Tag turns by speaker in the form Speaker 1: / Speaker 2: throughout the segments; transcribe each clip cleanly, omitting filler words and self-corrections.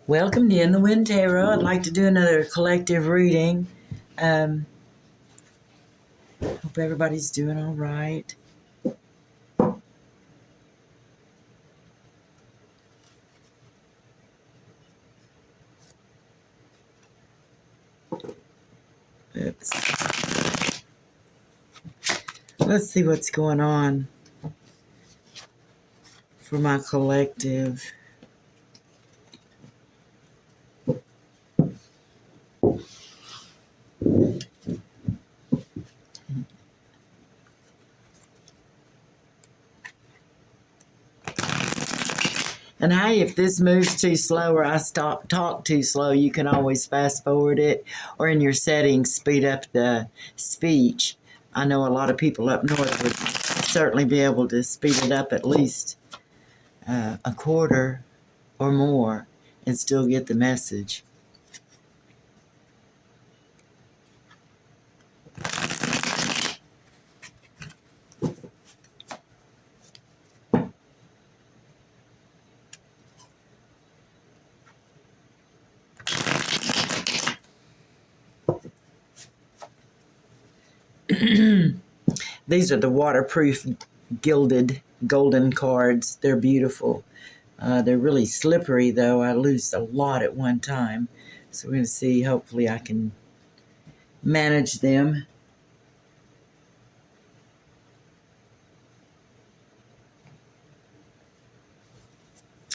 Speaker 1: Welcome to In the Wind Tarot. I'd like to do another collective reading. Hope everybody's doing all right. Oops. Let's see what's going on for my collective. And hey, if this moves too slow or I talk too slow, you can always fast forward it, or in your settings, speed up the speech. I know a lot of people up north would certainly be able to speed it up at least a quarter or more and still get the message. These are the waterproof gilded golden cards. They're beautiful. They're really slippery, though. I lose a lot at one time. So we're going to see. Hopefully I can manage them.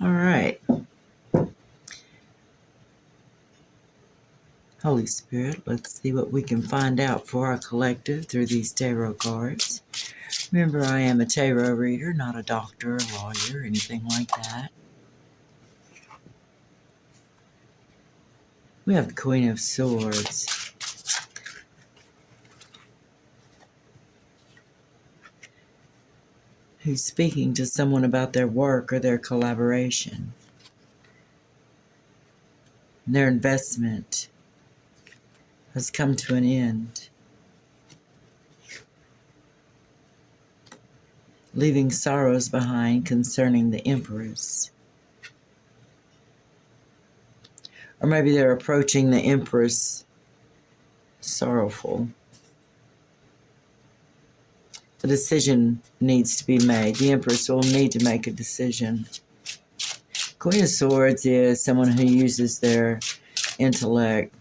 Speaker 1: All right. Holy Spirit, let's see what we can find out for our collective through these tarot cards. Remember, I am a tarot reader, not a doctor, a lawyer, anything like that. We have the Queen of Swords. Who's speaking to someone about their work or their collaboration. Their investment has come to an end, leaving sorrows behind concerning the Empress. Or maybe they're approaching the Empress sorrowful. A decision needs to be made. The Empress will need to make a decision. Queen of Swords is someone who uses their intellect.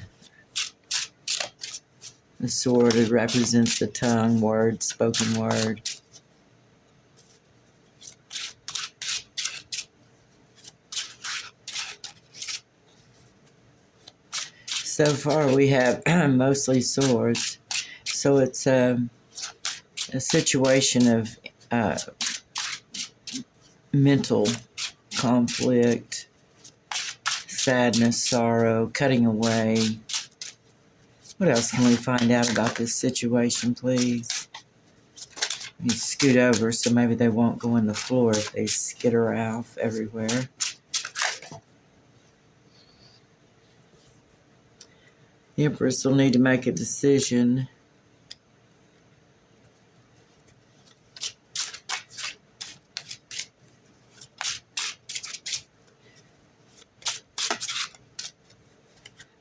Speaker 1: The sword represents the tongue, word, spoken word. So far we have mostly swords. So it's a situation of mental conflict, sadness, sorrow, cutting away. What else can we find out about this situation, please? You scoot over so maybe they won't go on the floor if they skitter off everywhere. The Empress will need to make a decision.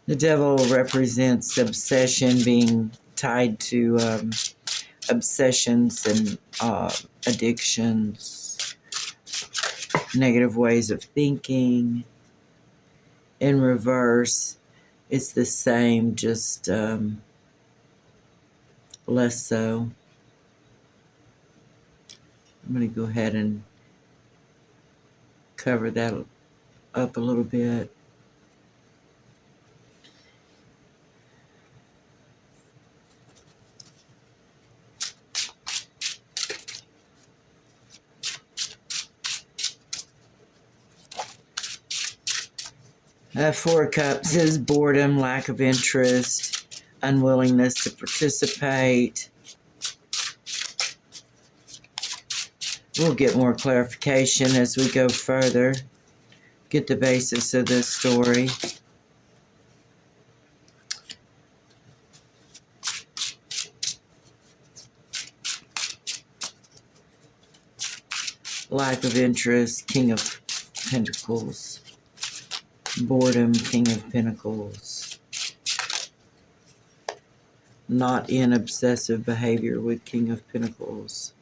Speaker 1: The Devil represents obsession, being tied to obsessions and addictions, negative ways of thinking. In reverse, it's the same, just less so. I'm going to go ahead and cover that up a little bit. Four of Cups is boredom, lack of interest, unwillingness to participate. We'll get more clarification as we go further, get the basis of this story. Lack of interest, King of Pentacles. Boredom, King of Pentacles. Not in obsessive behavior with King of Pentacles.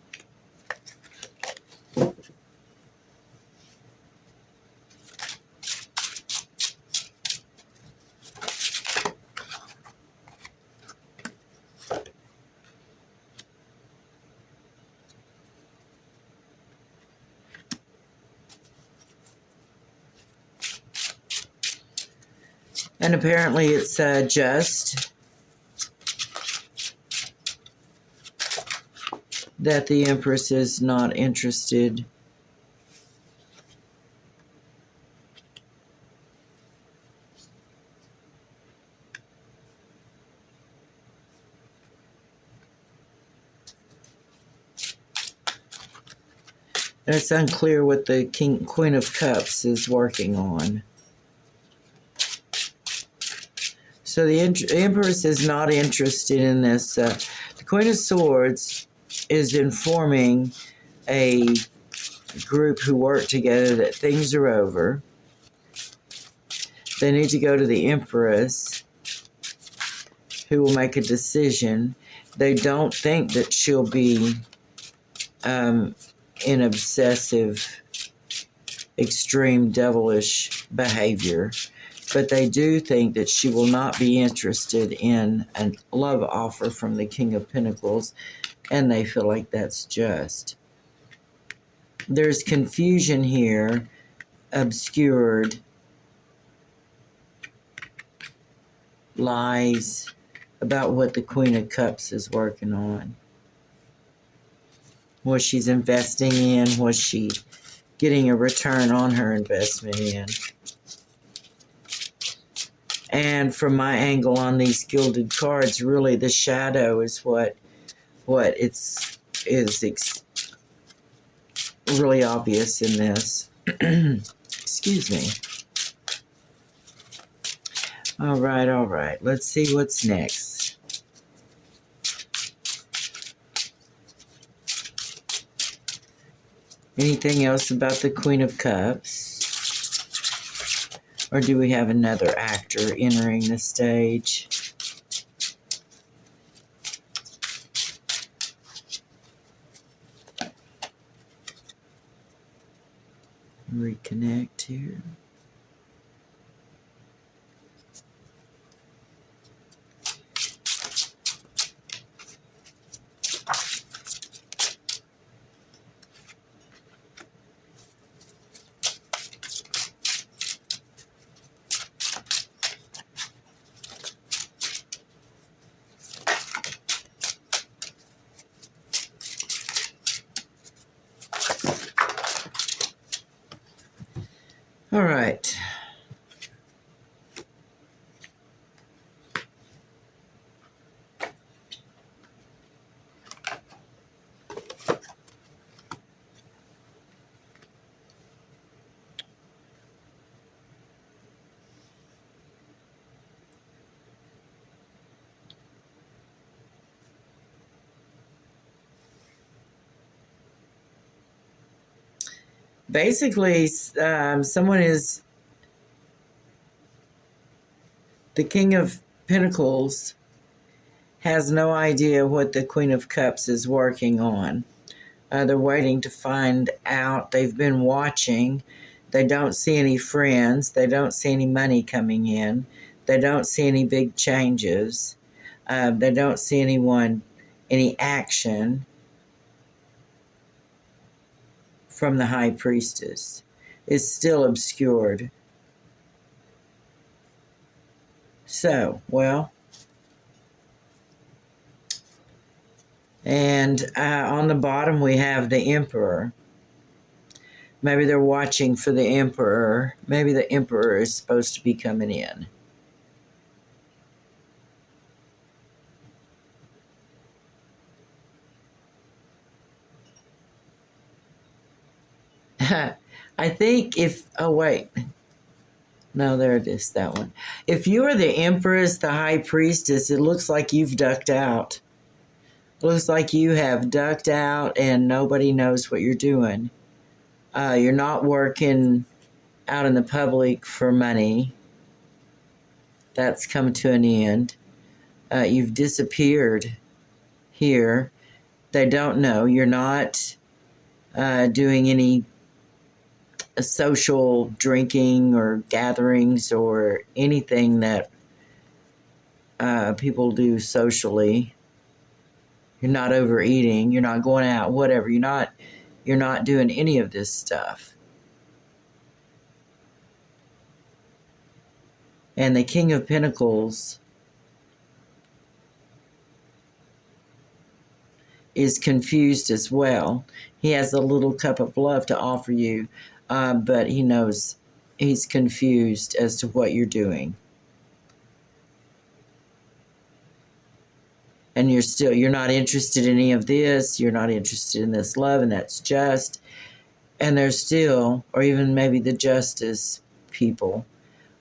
Speaker 1: And apparently it's just that the Empress is not interested and it's unclear what the Queen of Cups is working on. So the Empress is not interested in this. The Queen of Swords is informing a group who work together that things are over. They need to go to the Empress, who will make a decision. They don't think that she'll be in obsessive, extreme, devilish behavior, but they do think that she will not be interested in a love offer from the King of Pentacles, and they feel like that's just. There's confusion here, obscured, lies about what the Queen of Cups is working on. What she's investing in, what she getting a return on her investment in. And from my angle on these gilded cards, really the shadow is what is really obvious in this. Excuse me. All right. Let's see what's next. Anything else about the Queen of Cups? Or do we have another actor entering the stage? Reconnect here. All right. Basically, someone is the King of Pentacles has no idea what the Queen of Cups is working on. They're waiting to find out. They've been watching. They don't see any friends. They don't see any money coming in. They don't see any big changes. They don't see any action from the High Priestess. It's still obscured. So, well, and on the bottom we have the Emperor. Maybe they're watching for the Emperor. Maybe the Emperor is supposed to be coming in. I think oh wait. No, there it is, that one. If you are the Empress, the High Priestess, it looks like you've ducked out. It looks like you have ducked out and nobody knows what you're doing. You're not working out in the public for money. That's come to an end. You've disappeared here. They don't know. You're not doing any social drinking or gatherings or anything that people do socially. You're not overeating. You're not going out. Whatever. You're not doing any of this stuff. And the King of Pentacles is confused as well. He has a little cup of love to offer you, but he knows he's confused as to what you're doing. And you're not interested in any of this. You're not interested in this love, and that's just. And there's still, or even maybe the justice people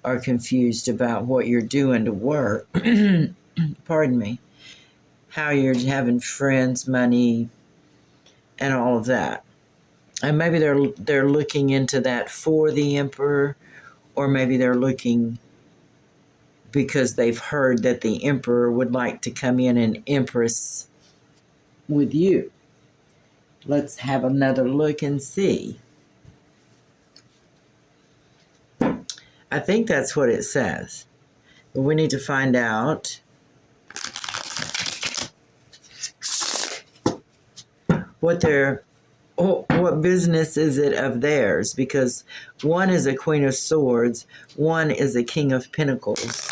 Speaker 1: are confused about what you're doing to work. Pardon me. How you're having friends, money, and all of that. And maybe they're looking into that for the emperor, or maybe they're looking because they've heard that the emperor would like to come in and empress with you. Let's have another look and see. I think that's what it says. But we need to find out what business is it of theirs, because one is a Queen of Swords, one is a King of Pentacles,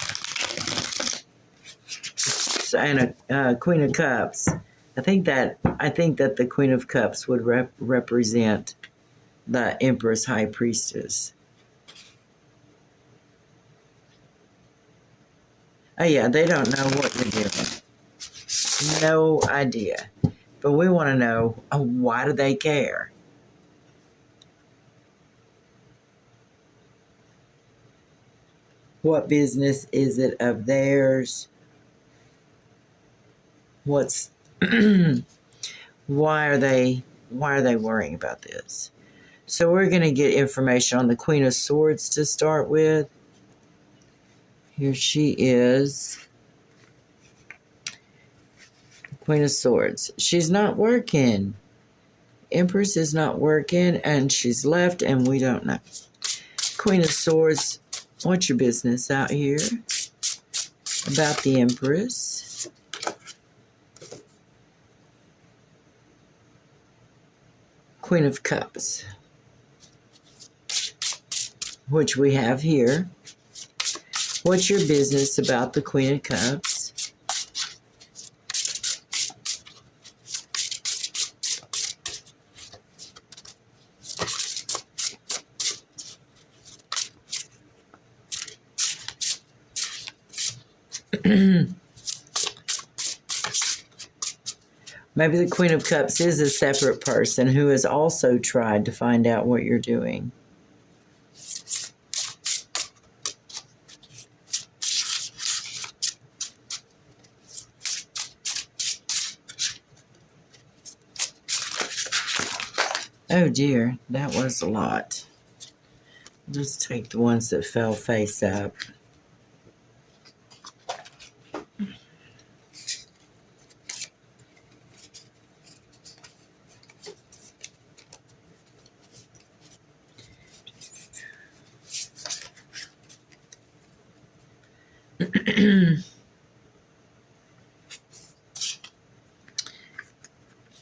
Speaker 1: and a Queen of Cups. I think that the Queen of Cups would represent the Empress High Priestess. Oh yeah, they don't know what you're doing. No idea. But we want to know, why do they care? What business is it of theirs? What's why are they worrying about this? So we're going to get information on the Queen of Swords to start with. Here she is. Queen of Swords. She's not working. Empress is not working, and she's left, and we don't know. Queen of Swords, what's your business out here about the Empress? Queen of Cups, which we have here. What's your business about the Queen of Cups? Maybe the Queen of Cups is a separate person who has also tried to find out what you're doing. Oh dear, that was a lot. Let's take the ones that fell face up.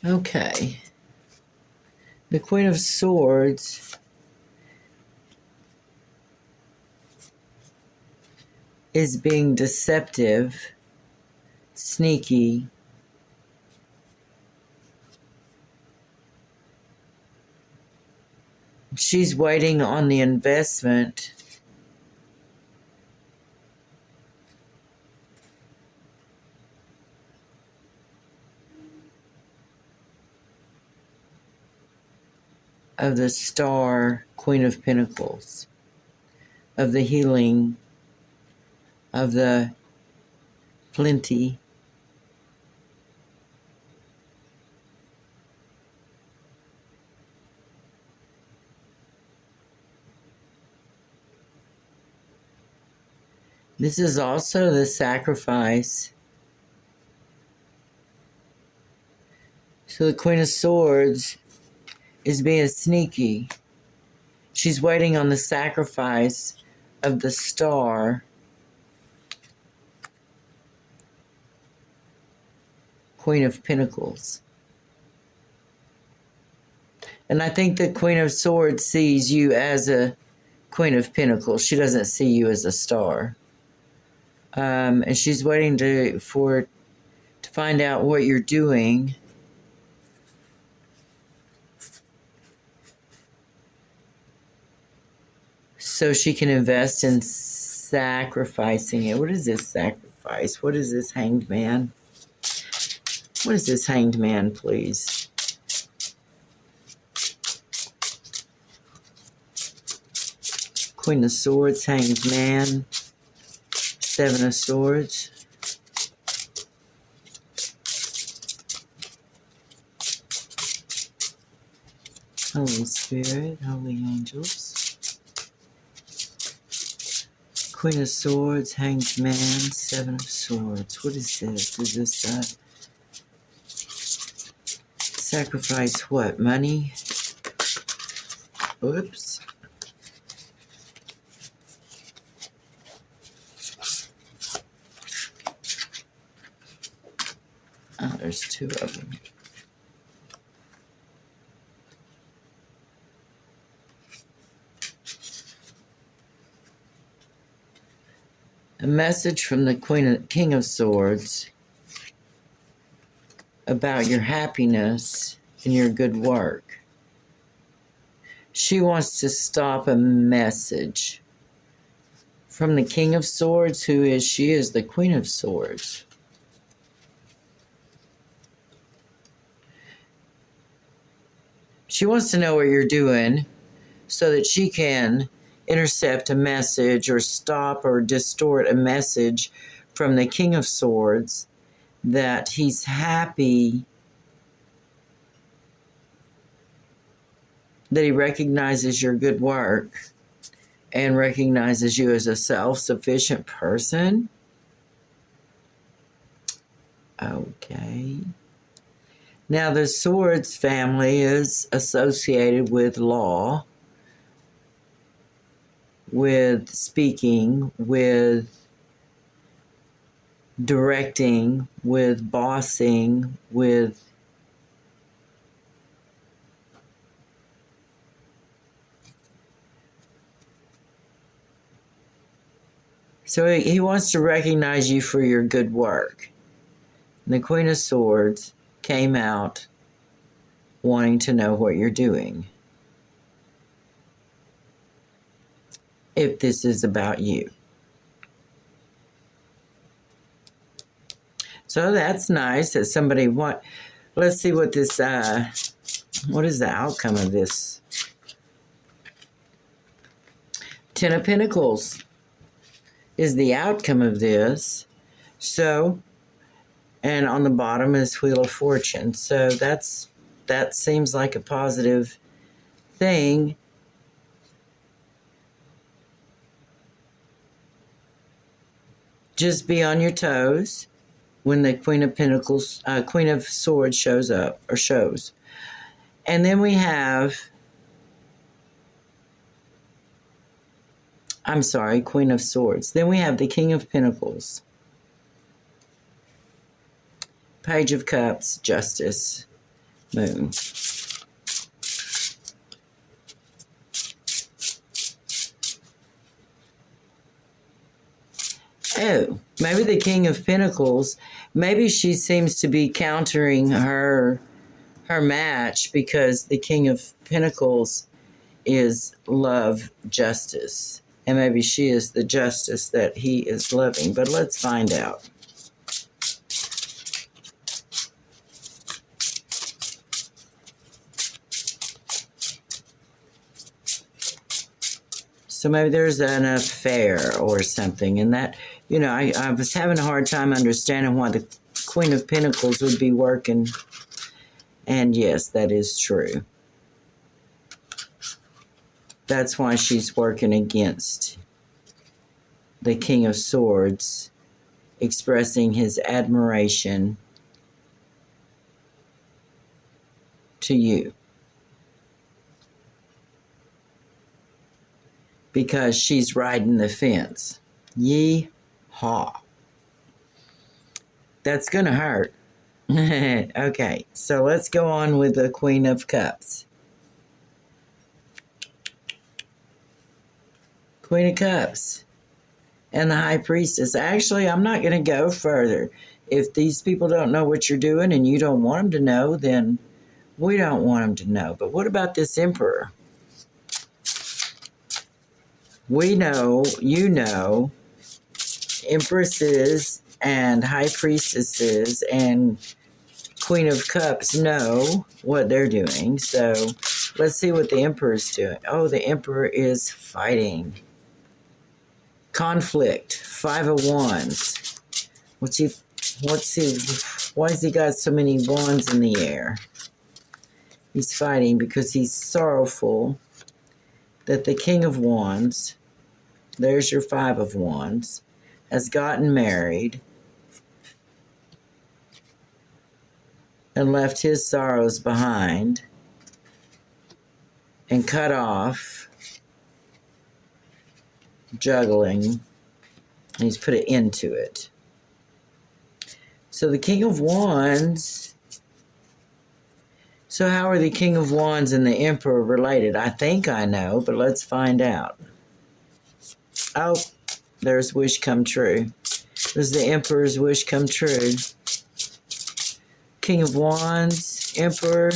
Speaker 1: Okay. The Queen of Swords is being deceptive, sneaky, she's waiting on the investment of the Star Queen of Pentacles, of the healing, of the plenty. This is also the sacrifice. So the Queen of Swords is being sneaky. She's waiting on the sacrifice of the star. Queen of Pentacles. And I think the Queen of Swords sees you as a Queen of Pentacles. She doesn't see you as a star. And she's waiting to find out what you're doing. So she can invest in sacrificing it. What is this sacrifice? What is this Hanged Man? What is this Hanged Man, please? Queen of Swords, Hanged Man, Seven of Swords. Holy Spirit, Holy Angels. Queen of Swords, Hanged Man, Seven of Swords. What is this? Is this sacrifice what? Money? Oops. Oh, there's two of them. A message from the King of Swords about your happiness and your good work. She wants to stop a message from the King of Swords. Who is she? Is the Queen of Swords. She wants to know what you're doing so that she can intercept a message or stop or distort a message from the King of Swords that he's happy, that he recognizes your good work and recognizes you as a self-sufficient person. Okay. Now, the Swords family is associated with law, with speaking, with directing, with bossing, with so he wants to recognize you for your good work. And the Queen of Swords came out wanting to know what you're doing. If this is about you. So that's nice that somebody let's see what this, what is the outcome of this? Ten of Pentacles is the outcome of this. So, and on the bottom is Wheel of Fortune. So that seems like a positive thing. Just be on your toes when the Queen of Pentacles, Queen of Swords shows up or shows. And then we have, I'm sorry, Queen of Swords. Then we have the King of Pentacles. Page of Cups, Justice, Moon. Oh, maybe the King of Pentacles, maybe she seems to be countering her match because the King of Pentacles is love, justice. And maybe she is the justice that he is loving. But let's find out. So maybe there's an affair or something. And that, you know, I was having a hard time understanding why the Queen of Pentacles would be working. And yes, that is true. That's why she's working against the King of Swords, expressing his admiration to you. Because she's riding the fence. Yee-haw. That's going to hurt. Okay, so let's go on with the Queen of Cups. Queen of Cups and the High Priestess. Actually, I'm not going to go further. If these people don't know what you're doing and you don't want them to know, then we don't want them to know. But what about this Emperor? We know, you know, Empresses and High Priestesses and Queen of Cups know what they're doing. So let's see what the Emperor's doing. Oh, the Emperor is fighting. Conflict. 5 of Wands. Why has he got so many wands in the air? He's fighting because he's sorrowful that the King of Wands, there's your 5 of Wands, has gotten married and left his sorrows behind and cut off juggling, and he's put an end to it. So the King of Wands, so how are the King of Wands and the Emperor related? I think I know, but let's find out. Oh, there's wish come true. There's the Emperor's wish come true. King of Wands, Emperor.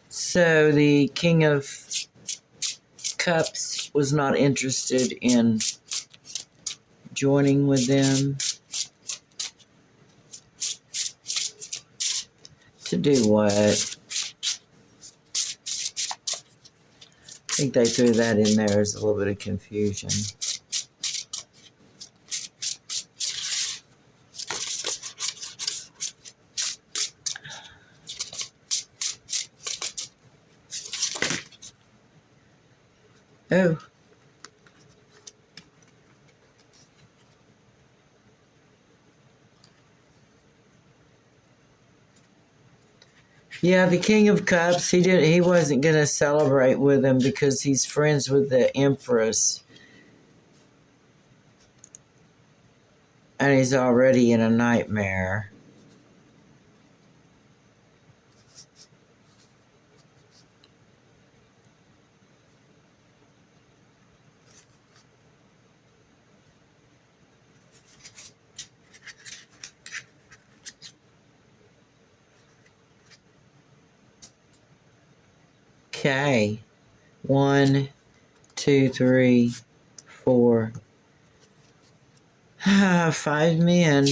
Speaker 1: So the King of Cups was not interested in joining with them. To do what? I think they threw that in there as a little bit of confusion. Oh. Yeah, the King of Cups, he wasn't going to celebrate with him because he's friends with the Empress. And he's already in a nightmare. Okay. 1, 2, 3, 4. 5 men.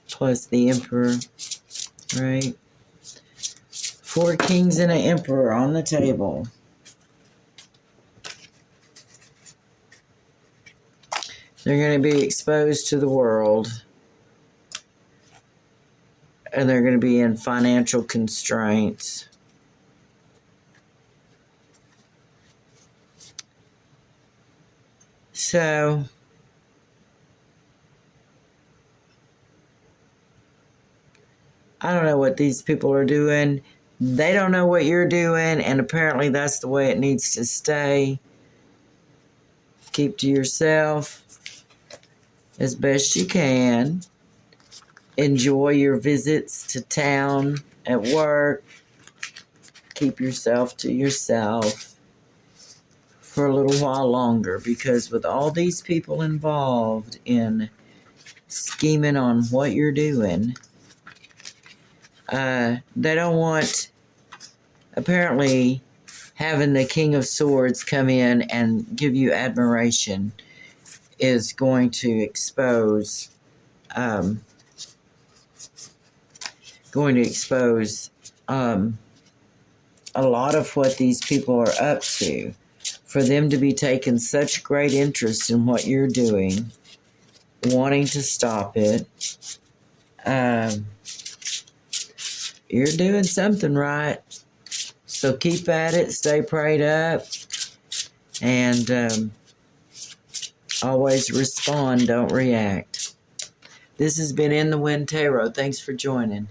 Speaker 1: Plus the Emperor. Right? 4 kings and an emperor on the table. They're going to be exposed to the world. And they're going to be in financial constraints. So, I don't know what these people are doing. They don't know what you're doing, and apparently that's the way it needs to stay. Keep to yourself as best you can. Enjoy your visits to town, at work. Keep yourself to yourself for a little while longer, because with all these people involved in scheming on what you're doing, they don't want, apparently having the King of Swords come in and give you admiration is going to expose, um, going to expose a lot of what these people are up to. For them to be taking such great interest in what you're doing, wanting to stop it, um, you're doing something right. So keep at it, stay prayed up, and always respond, don't react. This has been In the Wind Tarot. Thanks for joining.